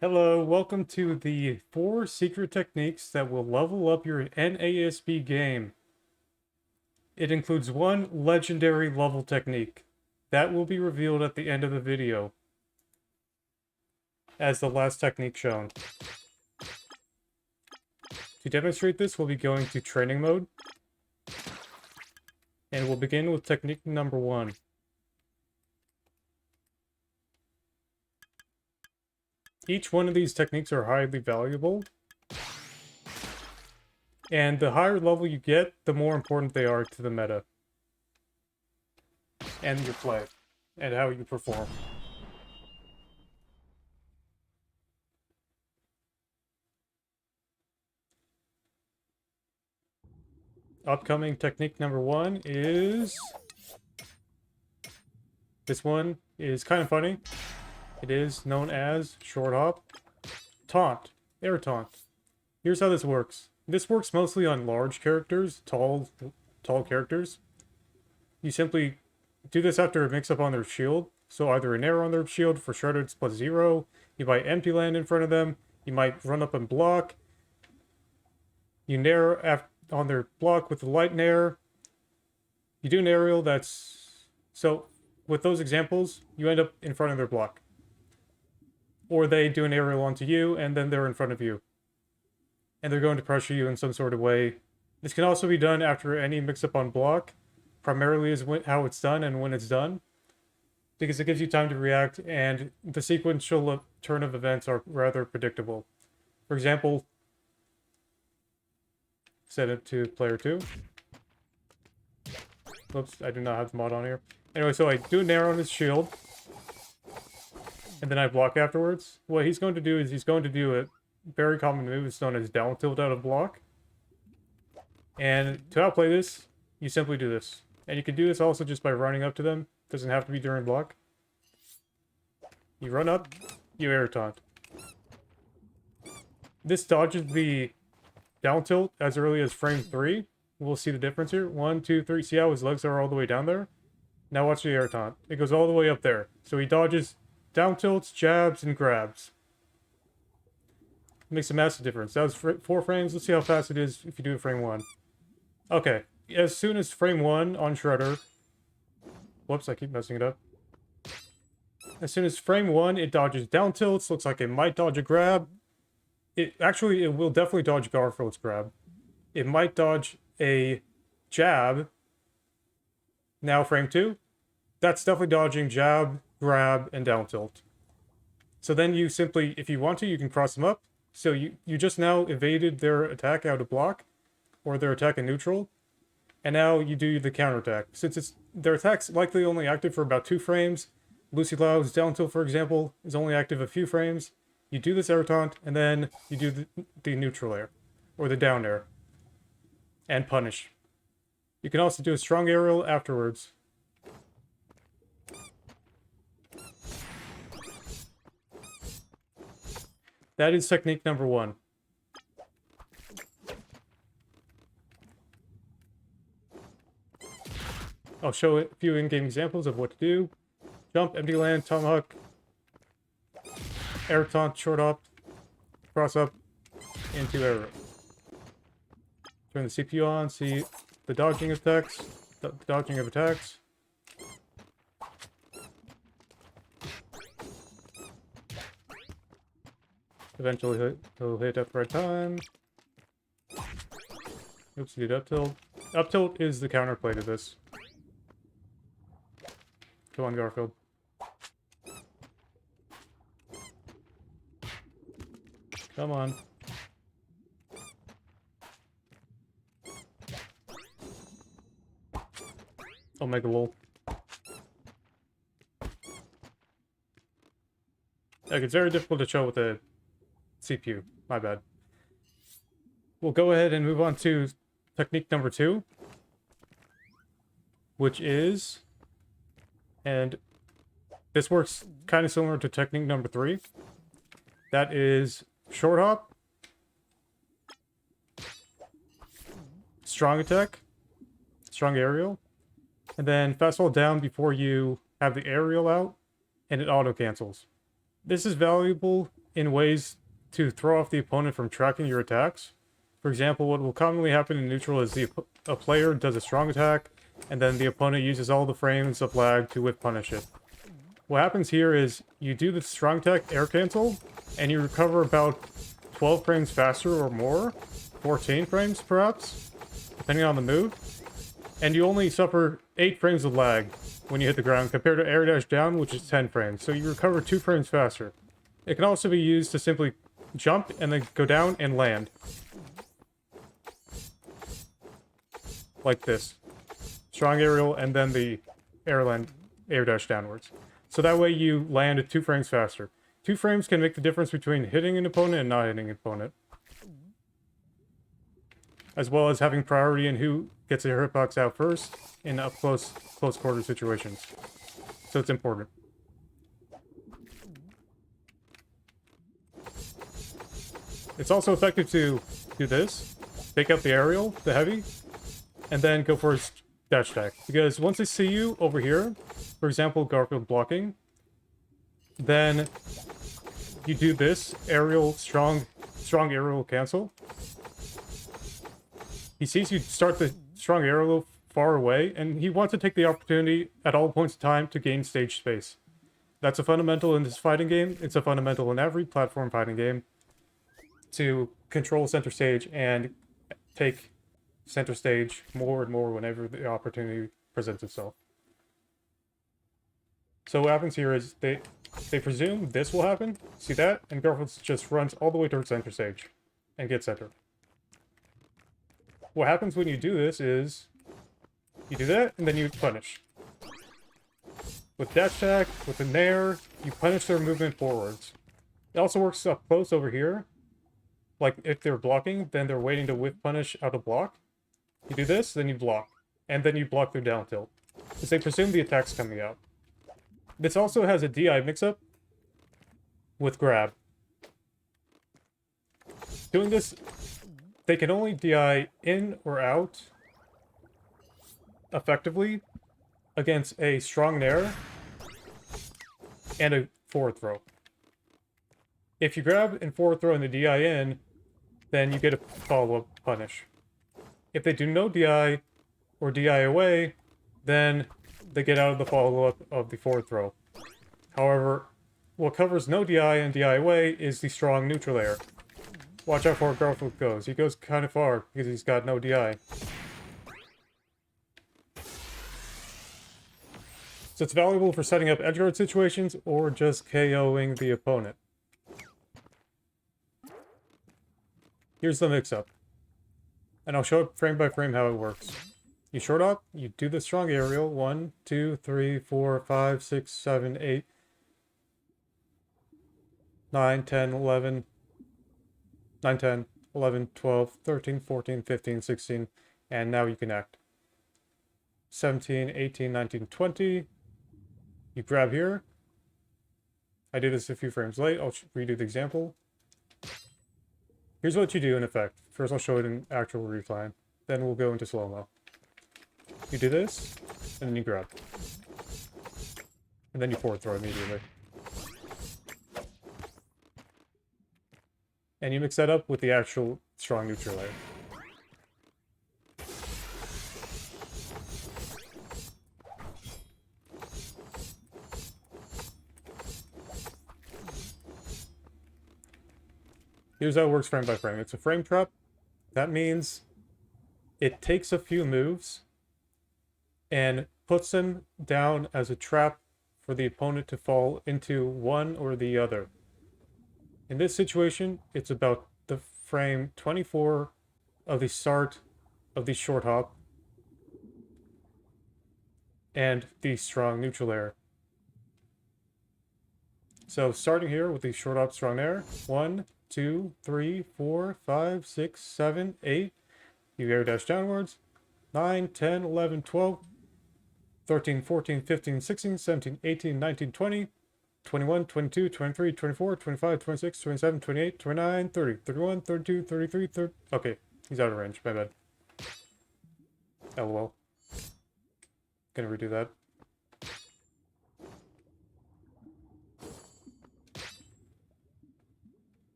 Hello, welcome to the 4 secret techniques that will level up your NASB game. It includes one legendary level technique. That will be revealed at the end of the video, as the last technique shown. To demonstrate this, we'll be going to training mode, and we'll begin with technique number 1. Each one of these techniques are highly valuable, and the higher level you get, the more important they are to the meta, and your play, and how you perform. Upcoming technique number 1 is... This one is kind of funny. It is known as short hop, taunt, air taunt. Here's how this works. This works mostly on large characters, tall characters. You simply do this after a mix-up on their shield. So either an arrow on their shield for shredded it's +0. You might empty land in front of them. You might run up and block. You nair on their block with the light nair. You do an aerial that's... So with those examples, you end up in front of their block. Or they do an aerial onto you, and then they're in front of you. And they're going to pressure you in some sort of way. This can also be done after any mix-up on block. Primarily is how it's done and when it's done. Because it gives you time to react, and the sequential turn of events are rather predictable. For example, set it to player 2. Whoops, I do not have the mod on here. Anyway, so I do an arrow on his shield. And then I block afterwards. What he's going to do is he's going to do a very common move. It's known as down tilt out of block. And to outplay this, you simply do this. And you can do this also just by running up to them. Doesn't have to be during block. You run up, you air taunt. This dodges the down tilt as early as frame 3. We'll see the difference here. 1, 2, 3. See how his legs are all the way down there? Now watch the air taunt. It goes all the way up there. So he dodges down tilts, jabs, and grabs. Makes a massive difference. That was 4 frames. Let's see how fast it is if you do it frame 1. Okay. As soon as frame 1 on Shredder... Whoops, I keep messing it up. As soon as frame 1, it dodges down tilts. Looks like it might dodge a grab. It will definitely dodge Garfield's grab. It might dodge a jab. Now frame 2. That's definitely dodging jab, grab, and down tilt. So then you simply, if you want to, you can cross them up. So you just now evaded their attack out of block, or their attack in neutral, and now you do the counterattack. Since their attack's likely only active for about 2 frames, Lucy Lau's down tilt, for example, is only active a few frames. You do this air taunt, and then you do the neutral air, or the down air, and punish. You can also do a strong aerial afterwards. That is technique number 1. I'll show a few in-game examples of what to do. Jump, empty land, tomahawk, air taunt, short hop, cross up, into arrow. Turn the CPU on, see the dodging attacks, the dodging of attacks. Eventually he'll hit up right time. Oops, he did up tilt. Up tilt is the counterplay to this. Come on, Garfield. Come on. Omega lol. Like, it's very difficult to show with a CPU. My bad. We'll go ahead and move on to technique number 2. Which is... And this works kind of similar to technique number 3. That is short hop, strong attack, strong aerial, and then fastball down before you have the aerial out, and it auto cancels. This is valuable in ways to throw off the opponent from tracking your attacks. For example, what will commonly happen in neutral is a player does a strong attack, and then the opponent uses all the frames of lag to whiff punish it. What happens here is you do the strong attack air cancel, and you recover about 12 frames faster or more, 14 frames perhaps, depending on the move, and you only suffer 8 frames of lag when you hit the ground compared to air dash down, which is 10 frames, so you recover 2 frames faster. It can also be used to simply jump and then go down and land. Like this. Strong aerial and then the air dash downwards. So that way you land at 2 frames faster. 2 frames can make the difference between hitting an opponent and not hitting an opponent. As well as having priority in who gets a hitbox out first in up close quarter situations. So it's important. It's also effective to do this, pick up the aerial, the heavy, and then go for a dash attack. Because once they see you over here, for example, Garfield blocking, then you do this aerial strong aerial cancel. He sees you start the strong aerial far away, and he wants to take the opportunity at all points in time to gain stage space. That's a fundamental in this fighting game. It's a fundamental in every platform fighting game to control center stage and take center stage more and more whenever the opportunity presents itself. So what happens here is they presume this will happen. See that? And Garfield just runs all the way towards center stage and gets center. What happens when you do this is you do that and then you punish. With dash attack, with a nair, you punish their movement forwards. It also works up close over here. Like if they're blocking, then they're waiting to whiff punish out of block. You do this, then you block. And then you block their down tilt. Because they presume the attack's coming out. This also has a DI mix-up with grab. Doing this, they can only DI in or out effectively against a strong nair and a forward throw. If you grab and forward throw in the DI in, then you get a follow-up punish. If they do no DI or DI away, then they get out of the follow-up of the forward throw. However, what covers no DI and DI away is the strong neutral air. Watch out for where Garfield goes. He goes kind of far because he's got no DI. So it's valuable for setting up edgeguard situations or just KOing the opponent. Here's the mix-up. And I'll show it frame by frame how it works. You short up, you do the strong aerial. 1, 2, 3, 4, 5, 6, 7, 8, 9, 10, 11, 9, 10, 11, 12, 13, 14, 15, 16, and now you can act. 17, 18, 19, 20. You grab here. I did this a few frames late. I'll redo the example. Here's what you do in effect. First I'll show it in actual repline. Then we'll go into slow-mo. You do this, and then you grab. And then you forward throw immediately. And you mix that up with the actual strong neutral layer. Here's how it works frame by frame. It's a frame trap. That means it takes a few moves and puts them down as a trap for the opponent to fall into one or the other. In this situation, it's about the frame 24 of the start of the short hop and the strong neutral air. So starting here with the short hop strong air, 1, 2, 3, 4, 5, 6, 7, 8. You air dash downwards. 9, 10, 11, 12, 13, 14, 15, 16, 17, 18, 19, 20, 21, 22, 23, 24, 25, 26, 27, 28, 29, 30, 31, 32, 33, 30. Okay, he's out of range. My bad. LOL. Gonna redo that.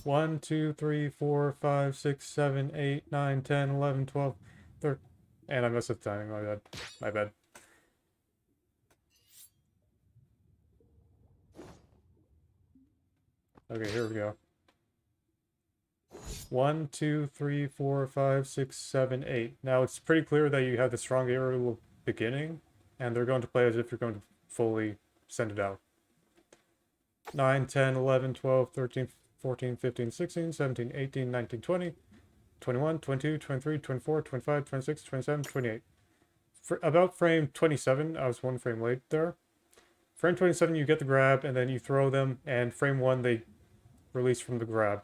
1, 2, 3, 4, 5, 6, 7, 8, 9, 10, 11, 12, 13. And I messed up the timing, my bad. My bad. Okay, here we go. 1, 2, 3, 4, 5, 6, 7, 8. Now it's pretty clear that you have the strong aerial beginning, and they're going to play as if you're going to fully send it out. 9, 10, 11, 12, 13, 14, 15, 16, 17, 18, 19, 20, 21, 22, 23, 24, 25, 26, 27, 28. For about frame 27, I was one frame late there. Frame 27, you get the grab, and then you throw them, and frame 1, they release from the grab.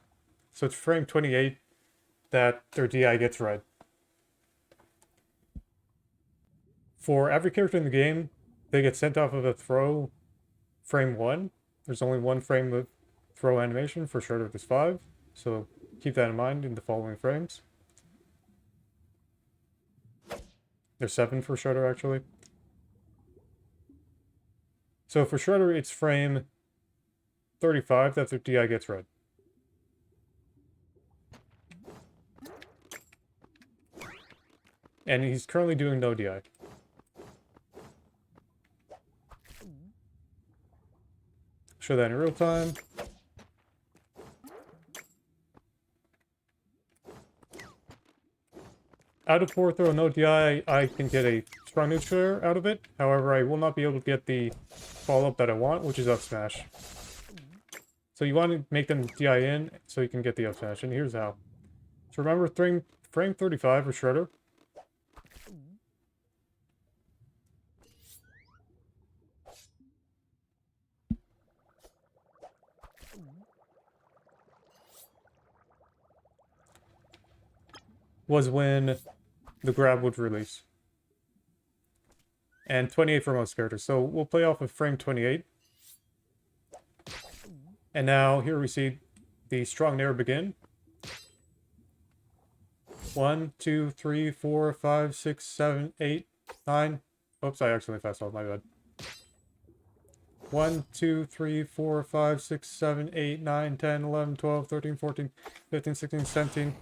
So it's frame 28 that their DI gets read. For every character in the game, they get sent off of a throw frame 1. There's only one frame of throw animation. For Shredder, there's 5. So keep that in mind in the following frames. There's 7 for Shredder, actually. So for Shredder, it's frame 35 that their DI gets read. And he's currently doing no DI. Show that in real time. Out of 4 throw no DI, I can get a strong neutral out of it. However, I will not be able to get the follow-up that I want, which is up smash. So you want to make them DI in so you can get the up smash, and here's how. So remember frame 35 for Shredder. Was when the grab would release. And 28 for most characters. So we'll play off of frame 28. And now here we see the strong nair begin. 1, 2, 3, 4, 5, 6, 7, 8, 9. Oops, I accidentally fast forwarded, my bad. 1, 2, 3, 4, 5, 6, 7, 8, 9, 10, 11, 12, 13, 14, 15, 16, 17,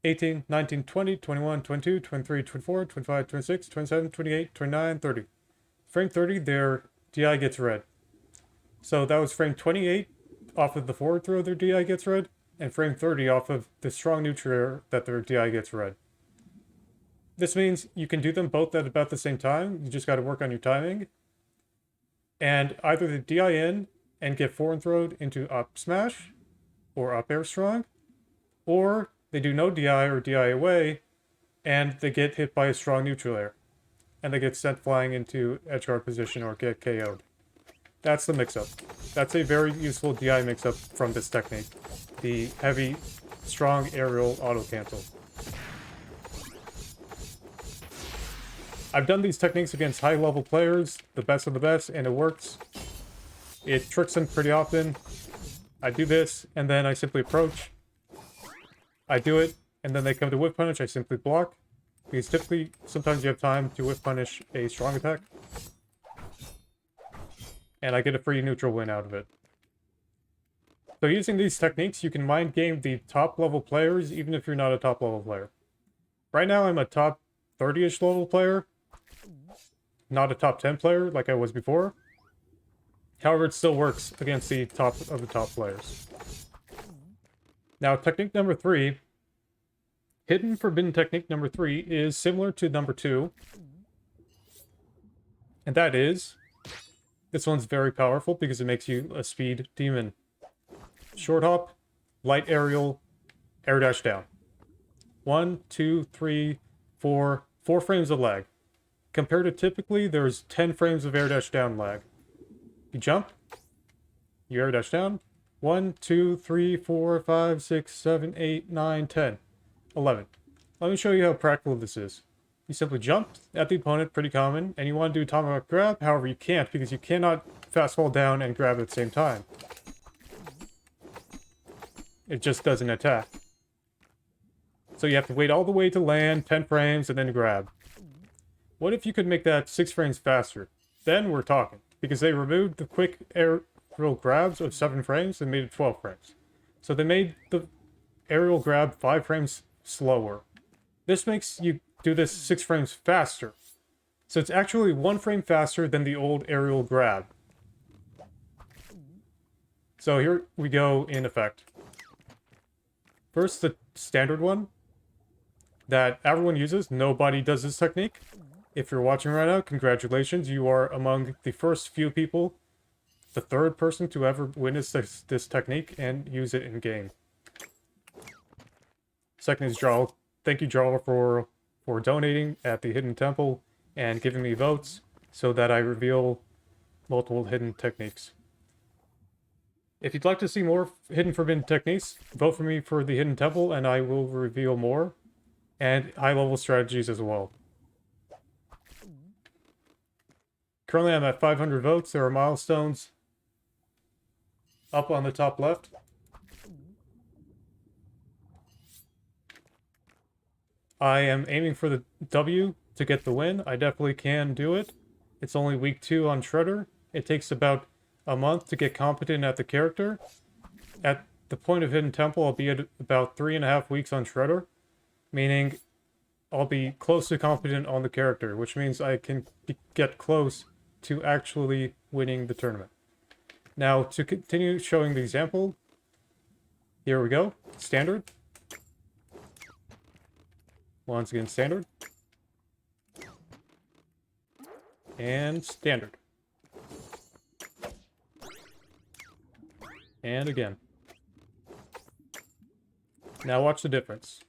18, 19, 20, 21, 22, 23, 24, 25, 26, 27, 28, 29, 30. Frame 30, their DI gets read. So that was frame 28 off of the forward throw, their DI gets read, and frame 30 off of the strong neutral air that their DI gets read. This means you can do them both at about the same time. You just got to work on your timing. And either the DI in and get forward throwed into up smash or up air strong, or they do no DI or DI away, and they get hit by a strong neutral air. And they get sent flying into edge guard position or get KO'd. That's the mix-up. That's a very useful DI mix-up from this technique. The heavy, strong aerial auto-cancel. I've done these techniques against high-level players, the best of the best, and it works. It tricks them pretty often. I do this, and then I simply approach. I do it, and then they come to whiff punish, I simply block. Because typically, sometimes you have time to whiff punish a strong attack. And I get a free neutral win out of it. So using these techniques, you can mind game the top level players, even if you're not a top level player. Right now, I'm a top 30-ish level player. Not a top 10 player like I was before. However, it still works against the top of the top players. Now, technique number 3, hidden forbidden technique number 3 is similar to number 2. And that is, this one's very powerful because it makes you a speed demon. Short hop, light aerial, air dash down. 1, 2, 3, 4 frames of lag. Compared to typically, there's 10 frames of air dash down lag. You jump, you air dash down. 1, 2, 3, 4, 5, 6, 7, 8, 9, 10, 11. Let me show you how practical this is. You simply jump at the opponent, pretty common, and you want to do tomahawk grab. However, you can't because you cannot fast fall down and grab at the same time. It just doesn't attack. So you have to wait all the way to land, 10 frames, and then grab. What if you could make that 6 frames faster? Then we're talking. Because they removed the quick aerial grabs of 7 frames and made it 12 frames. So they made the aerial grab 5 frames slower. This makes you do this 6 frames faster. So it's actually 1 frame faster than the old aerial grab. So here we go in effect. First, the standard one that everyone uses. Nobody does this technique. If you're watching right now, congratulations. You are among the first few people, the 3rd person to ever witness this technique and use it in game. Second is Jarl. Thank you, Jarl, for donating at the Hidden Temple and giving me votes so that I reveal multiple hidden techniques. If you'd like to see more hidden forbidden techniques, vote for me for the Hidden Temple and I will reveal more, and high-level strategies as well. Currently I'm at 500 votes. There are milestones up on the top left. I am aiming for the W to get the win. I definitely can do it. It's only week 2 on Shredder. It takes about a month to get competent at the character. At the point of Hidden Temple, I'll be at about 3.5 weeks on Shredder, meaning I'll be close to competent on the character, which means I can get close to actually winning the tournament. Now, to continue showing the example, here we go. Standard. Once again, standard. And standard. And again. Now watch the difference.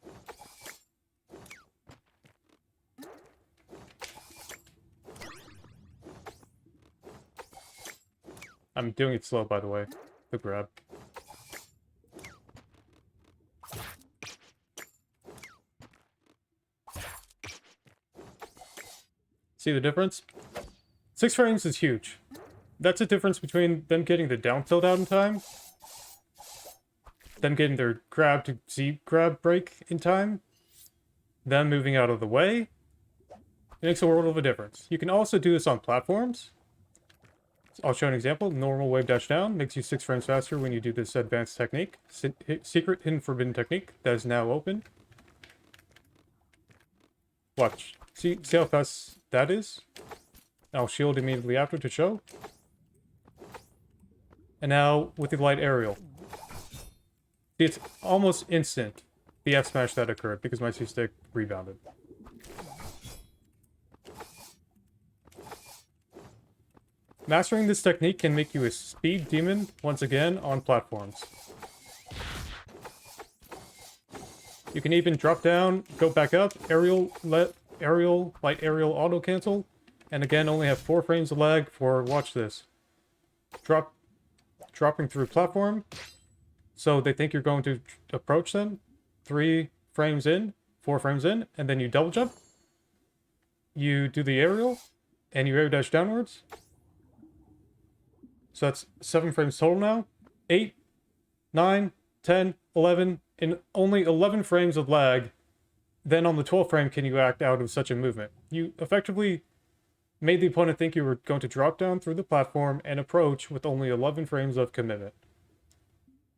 I'm doing it slow, by the way. The grab. See the difference? 6 frames is huge. That's the difference between them getting the down tilt out in time, them getting their grab to Z grab break in time, them moving out of the way. It makes a world of a difference. You can also do this on platforms. I'll show an example. Normal wave dash down makes you 6 frames faster when you do this advanced technique. Secret hidden forbidden technique that is now open. Watch. See how fast that is? I'll shield immediately after to show. And now with the light aerial. See, it's almost instant, the F smash that occurred because my C-stick rebounded. Mastering this technique can make you a speed demon once again on platforms. You can even drop down, go back up, light aerial auto cancel, and again only have 4 frames of lag for, watch this, dropping through platform. So they think you're going to approach them, 3 frames in, 4 frames in, and then you double jump. You do the aerial, and you air dash downwards. So that's 7 frames total now. 8, 9, 10, 11, in only 11 frames of lag. Then on the 12th frame can you act out of such a movement. You effectively made the opponent think you were going to drop down through the platform and approach with only 11 frames of commitment.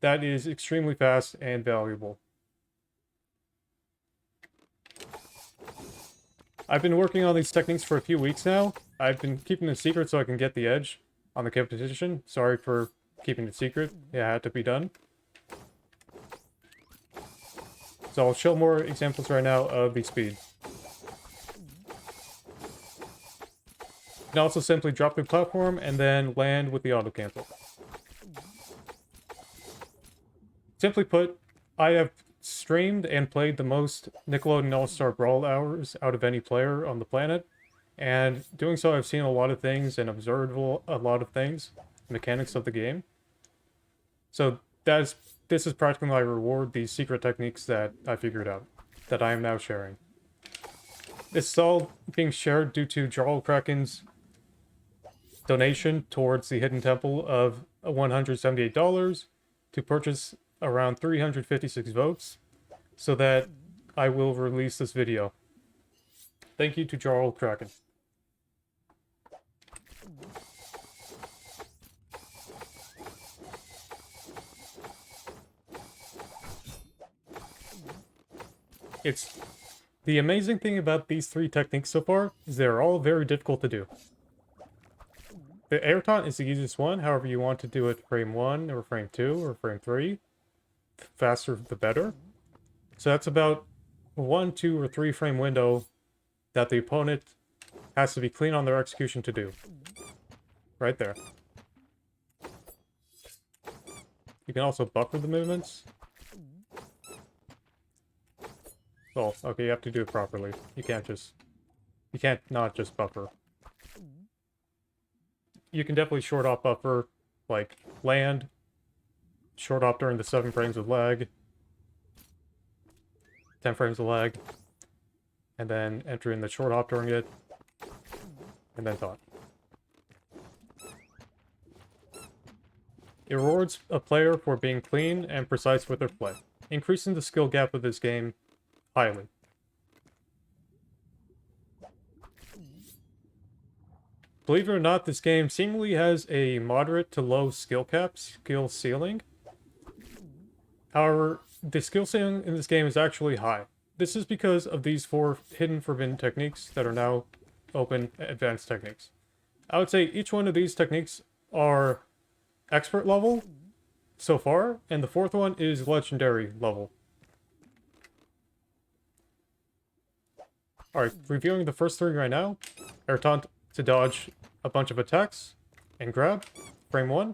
That is extremely fast and valuable. I've been working on these techniques for a few weeks now. I've been keeping them secret so I can get the edge on the competition. Sorry for keeping it secret. It had to be done. So I'll show more examples right now of the speed. You can also simply drop the platform and then land with the auto cancel. Simply put, I have streamed and played the most Nickelodeon All-Star Brawl hours out of any player on the planet. And doing so, I've seen a lot of things and observed a lot of things, mechanics of the game. So this is practically my reward, these secret techniques that I figured out, that I am now sharing. This is all being shared due to Jarl Kraken's donation towards the Hidden Temple of $178 to purchase around 356 votes, so that I will release this video. Thank you to Jarl Kraken. It's the amazing thing about these three techniques so far is they're all very difficult to do. The air taunt is the easiest one, however you want to do it frame 1 or frame 2 or frame 3. The faster the better. So that's about 1, 2, or 3 frame window that the opponent has to be clean on their execution to do. Right there. You can also buffer the movements. Well, okay, you have to do it properly. You can't not just buffer. You can definitely short off buffer, like land, short off during the 7 frames of lag, 10 frames of lag, and then enter in the short hop during it, and then taunt. It rewards a player for being clean and precise with their play, increasing the skill gap of this game highly. Believe it or not, this game seemingly has a moderate to low skill cap, skill ceiling. However, the skill ceiling in this game is actually high. This is because of these 4 hidden forbidden techniques that are now open advanced techniques. I would say each one of these techniques are expert level so far, and the 4th one is legendary level. Alright, reviewing the first 3 right now. Air taunt to dodge a bunch of attacks and grab, frame 1,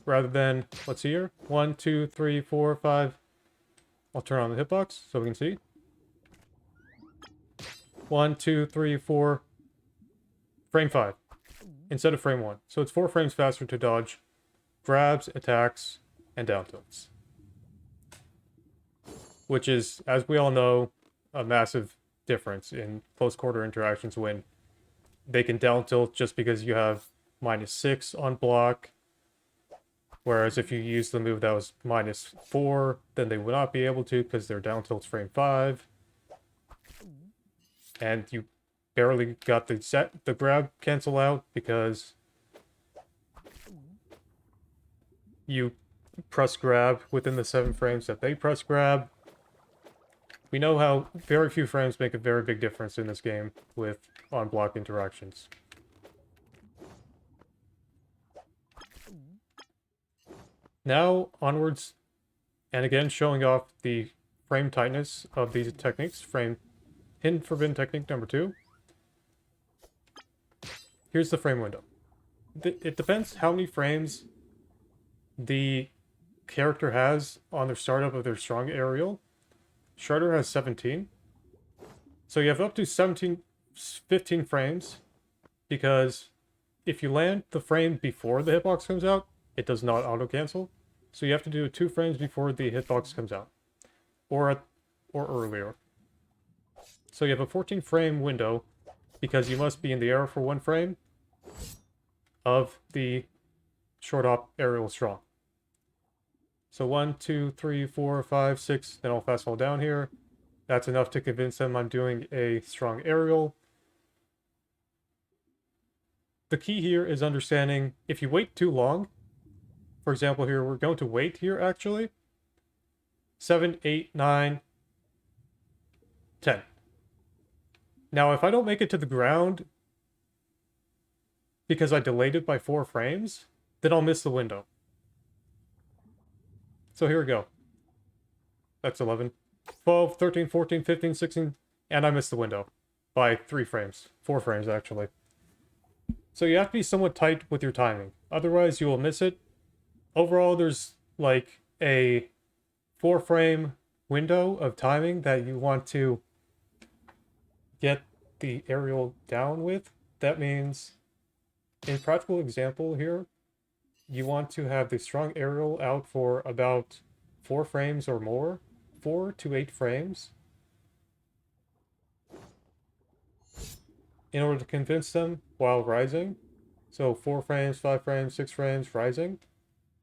rather than, let's see here, 1, 2, 3, 4, 5. I'll turn on the hitbox so we can see. 1, 2, 3, 4, frame 5, instead of frame 1. So it's 4 frames faster to dodge grabs, attacks, and down tilts. Which is, as we all know, a massive difference in close quarter interactions when they can down tilt just because you have -6 on block. Whereas if you use the move that was -4, then they would not be able to because their down tilt's frame 5. And you barely got the grab cancel out because you press grab within the 7 frames that they press grab. We know how very few frames make a very big difference in this game with on-block interactions. Now, onwards, and again showing off the frame tightness of these techniques, hidden forbidden technique number 2. Here's the frame window. It depends how many frames the character has on their startup of their strong aerial. Shredder has 17. So you have up to 15 frames, because if you land the frame before the hitbox comes out, it does not auto-cancel. So you have to do it 2 frames before the hitbox comes out. Or earlier. So you have a 14 frame window, because you must be in the air for 1 frame of the short hop aerial strong. So 1, 2, 3, 4, 5, 6, then I'll fast fall down here. That's enough to convince them I'm doing a strong aerial. The key here is understanding if you wait too long, for example here, we're going to wait here actually. 7, 8, 9, 10. Now if I don't make it to the ground because I delayed it by 4 frames, then I'll miss the window. So here we go. That's 11, 12, 13, 14, 15, 16, and I missed the window by 3 frames. 4 frames, actually. So you have to be somewhat tight with your timing. Otherwise, you will miss it. Overall, there's like a 4 frame window of timing that you want to get the aerial down with. That means, in practical example here, you want to have the strong aerial out for about 4 frames or more. 4 to 8 frames. In order to convince them while rising. So 4 frames, 5 frames, 6 frames, rising.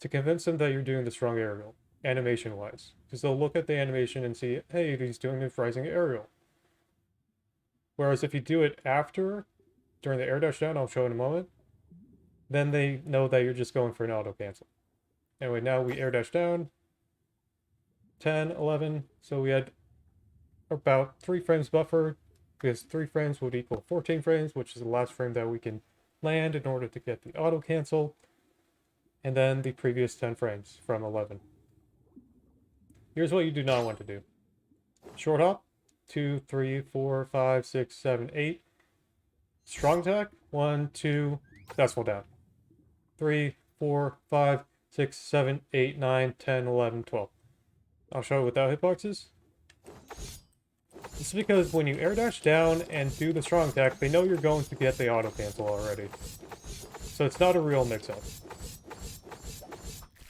To convince them that you're doing the strong aerial, animation-wise. Because they'll look at the animation and see, hey, he's doing the rising aerial. Whereas if you do it after, during the air dash down, I'll show in a moment, then they know that you're just going for an auto cancel. Anyway, now we air dash down. 10, 11. So we had about 3 frames buffer, because 3 frames would equal 14 frames, which is the last frame that we can land in order to get the auto cancel, and then the previous 10 frames from 11. Here's what you do not want to do. Short hop, 2, 3, 4, 5, 6, 7, 8. Strong attack, 1, 2, decimal down. 3, 4, 5, 6, 7, 8, 9, 10, 11, 12. I'll show it without hitboxes. This is because when you air dash down and do the strong attack, they know you're going to get the auto cancel already. So it's not a real mix-up.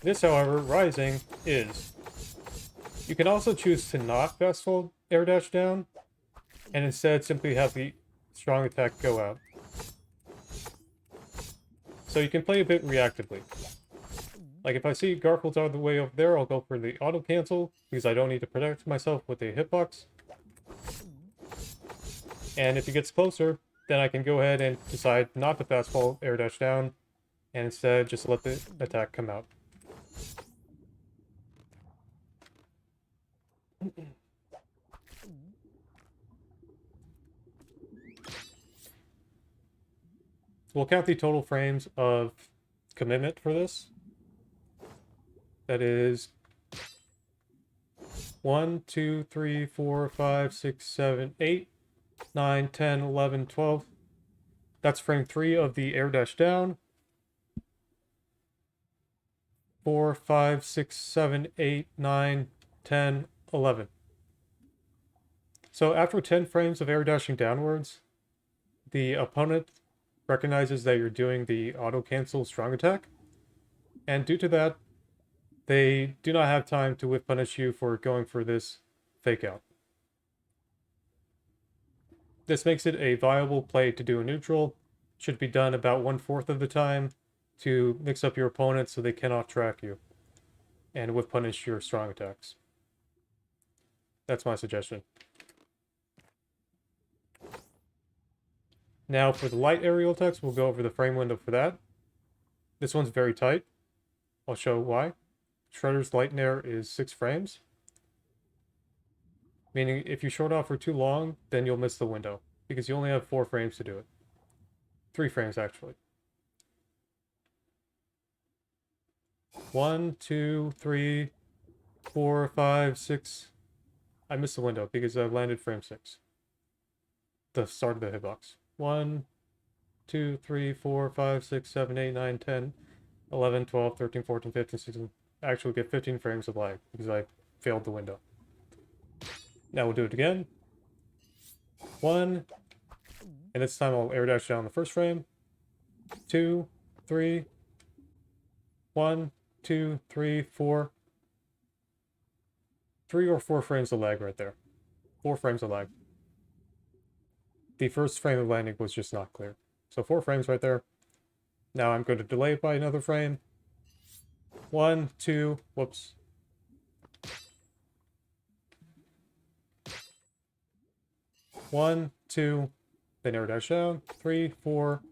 This, however, rising is. You can also choose to not fastfall air dash down, and instead simply have the strong attack go out. So you can play a bit reactively. Like if I see Garfield's out of the way over there, I'll go for the auto cancel, because I don't need to protect myself with a hitbox. And if he gets closer, then I can go ahead and decide not to fastfall air dash down, and instead just let the attack come out. We'll count the total frames of commitment for this. That is 1, 2, 3, 4, 5, 6, 7, 8, 9, 10, 11, 12. That's frame 3 of the air dash down. 4, 5, 6, 7, 8, 9, 10, 11. So after 10 frames of air dashing downwards, the opponent recognizes that you're doing the auto cancel strong attack, and due to that, they do not have time to whiff punish you for going for this fake out. This makes it a viable play to do a neutral. Should be done about 1/4 of the time to mix up your opponent so they cannot track you and whiff punish your strong attacks. That's my suggestion. Now for the light aerial attacks, we'll go over the frame window for that. This one's very tight. I'll show why. Shredder's light and air is 6 frames. Meaning if you short off for too long, then you'll miss the window, because you only have 4 frames to do it. 3 frames actually. 1, 2, 3, 4, 5, 6. I missed the window because I landed frame 6. The start of the hitbox. 1, 2, 3, 4, 5, 6, 7, 8, 9, 10, 11, 12, 13, 14, 15, 16. I actually get 15 frames of lag because I failed the window. Now we'll do it again. 1, and this time I'll air dash down the first frame. 2, 3, 1, 2, 3, 4. 3 or 4 frames of lag right there. 4 frames of lag. The first frame of landing was just not clear. So 4 frames right there. Now I'm going to delay it by another frame. 1, 2, whoops. 1, 2, then air dash down. 3, 4.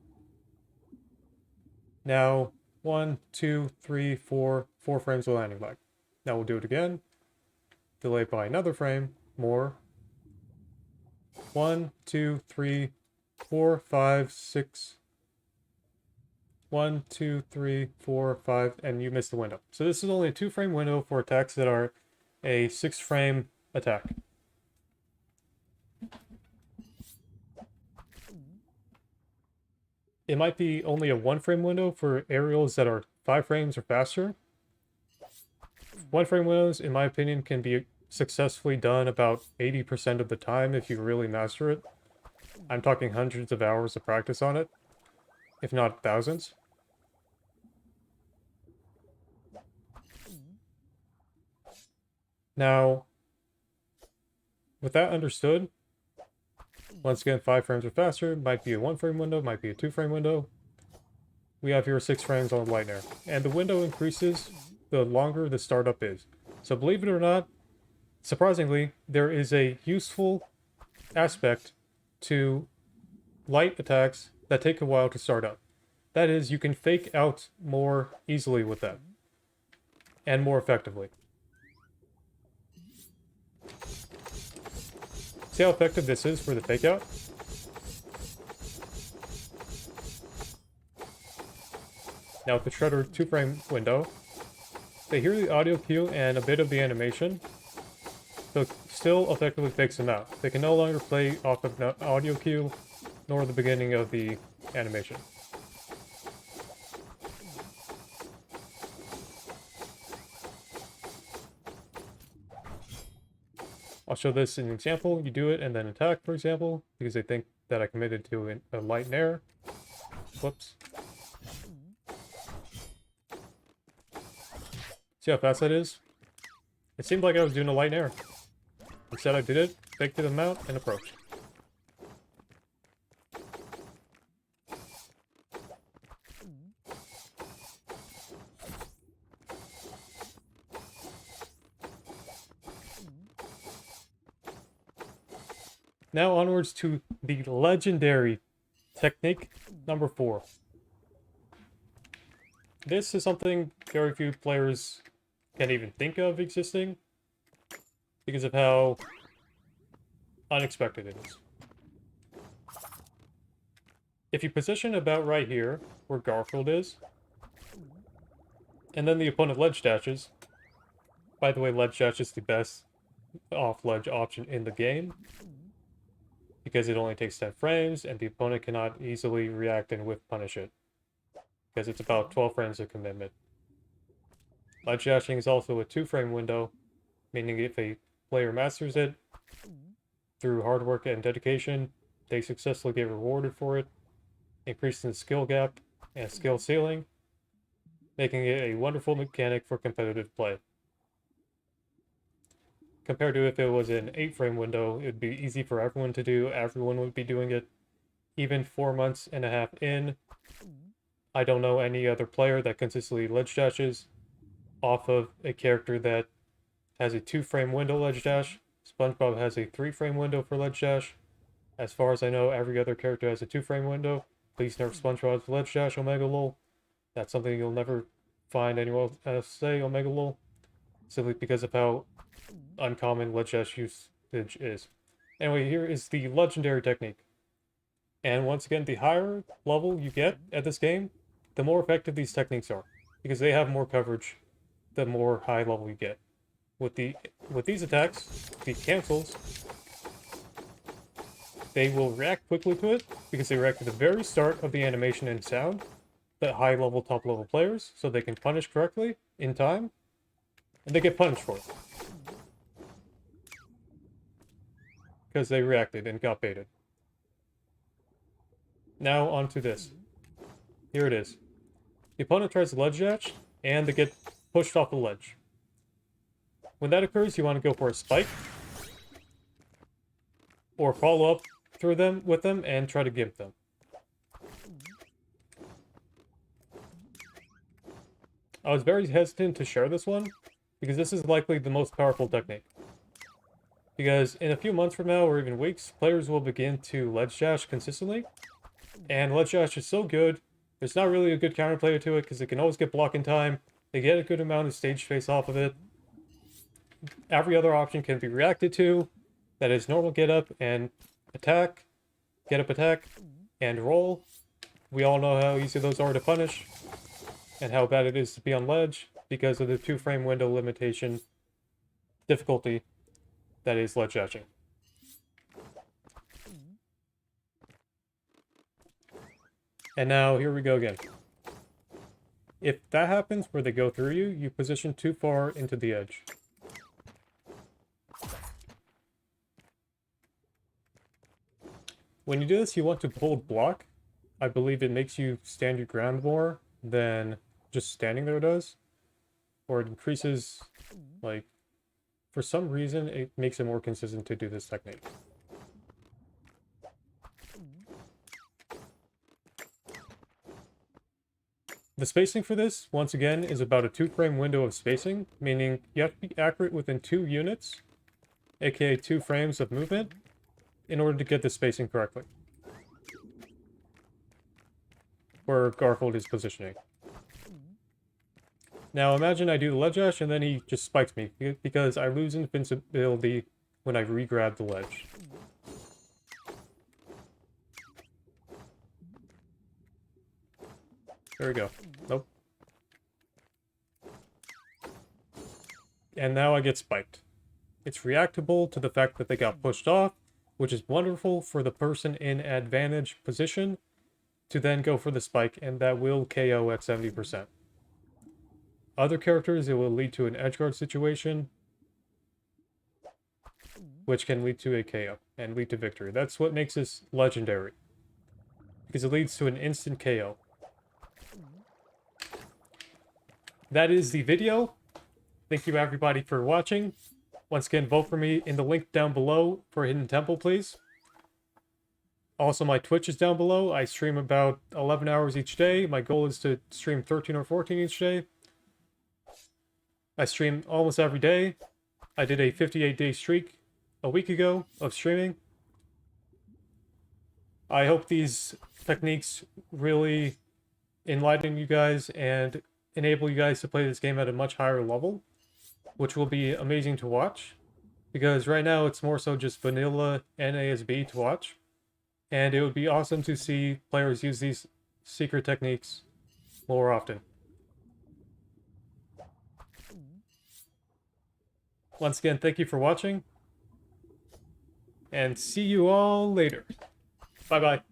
Now 1, 2, 3, 4. 4 frames of landing lag. Now we'll do it again. Delay by another frame. More. 1, 2, 3, 4, 5, 6. 1, 2, 3, 4, 5, and you missed the window. So this is only a 2-frame window for attacks that are a 6-frame attack. It might be only a 1-frame window for aerials that are 5 frames or faster. 1-frame windows, in my opinion, can be successfully done about 80% of the time if you really master it. I'm talking hundreds of hours of practice on it, if not thousands. Now, with that understood, once again, 5 frames or faster, might be a 1-frame window, might be a 2-frame window. We have here 6 frames on light and air, and the window increases the longer the startup is. So believe it or not, surprisingly, there is a useful aspect to light attacks that take a while to start up. That is, you can fake out more easily with that, and more effectively. See how effective this is for the fake out? Now with the Shredder 2-frame window, they hear the audio cue and a bit of the animation, so it still effectively fakes them out. They can no longer play off of the audio cue, nor the beginning of the animation. I'll show this in an example. You do it and then attack, for example, because they think that I committed to a light nair. Whoops. See how fast that is? It seemed like I was doing a light nair. Instead I did it, faked them out, and approached. Now onwards to the legendary technique number 4. This is something very few players can even think of existing because of how unexpected it is. If you position about right here, where Garfield is, and then the opponent ledge dashes, by the way, ledge dash is the best off-ledge option in the game, because it only takes 10 frames, and the opponent cannot easily react and whiff punish it, because it's about 12 frames of commitment. Ledge dashing is also a 2-frame window, meaning if a player masters it through hard work and dedication, they successfully get rewarded for it, increasing the skill gap and skill ceiling, making it a wonderful mechanic for competitive play. Compared to if it was an 8-frame window, it would be easy for everyone to do, everyone would be doing it. Even 4 months and a half in, I don't know any other player that consistently ledge dashes off of a character that has a 2-frame window ledge dash. SpongeBob has a 3-frame window for ledge dash. As far as I know, every other character has a 2-frame window. Please nerf SpongeBob's ledge dash, Omega Lol. That's something you'll never find anyone else say, Omega Lol. Simply because of how uncommon ledge dash usage is. Anyway, here is the legendary technique. And once again, the higher level you get at this game, the more effective these techniques are, because they have more coverage the more high level you get. With these attacks, the cancels, they will react quickly to it, because they react at the very start of the animation and sound, the high level, top level players, so they can punish correctly in time, and they get punished for it. Because they reacted and got baited. Now onto this. Here it is. The opponent tries to ledge dash, and they get pushed off the ledge. When that occurs, you want to go for a spike, or follow up through them with them and try to gimp them. I was very hesitant to share this one, because this is likely the most powerful technique. Because in a few months from now, or even weeks, players will begin to ledge dash consistently. And ledge dash is so good, there's not really a good counterplay to it, because it can always get blocked in time. They get a good amount of stage space off of it. Every other option can be reacted to. That is normal get up and attack, get up attack, and roll. We all know how easy those are to punish, and how bad it is to be on ledge, because of the 2-frame window limitation difficulty that is ledge dashing. And now, here we go again. If that happens where they go through you, you position too far into the edge. When you do this, you want to hold block. I believe it makes you stand your ground more than just standing there does. Or it increases, like, for some reason, it makes it more consistent to do this technique. The spacing for this, once again, is about a 2-frame window of spacing, meaning you have to be accurate within 2 units, aka 2 frames of movement, in order to get the spacing correctly. Where Garfield is positioning. Now imagine I do the ledge dash and then he just spikes me, because I lose invincibility when I re-grab the ledge. There we go. Nope. And now I get spiked. It's reactable to the fact that they got pushed off, which is wonderful for the person in advantage position to then go for the spike, and that will KO at 70%. Other characters, it will lead to an edgeguard situation, which can lead to a KO and lead to victory. That's what makes this legendary, because it leads to an instant KO. That is the video. Thank you everybody for watching. Once again, vote for me in the link down below for Hidden Temple, please. Also, my Twitch is down below. I stream about 11 hours each day. My goal is to stream 13 or 14 each day. I stream almost every day. I did a 58-day streak a week ago of streaming. I hope these techniques really enlighten you guys and enable you guys to play this game at a much higher level, which will be amazing to watch, because right now it's more so just vanilla NASB to watch, and it would be awesome to see players use these secret techniques more often. Once again, thank you for watching, and see you all later. Bye-bye.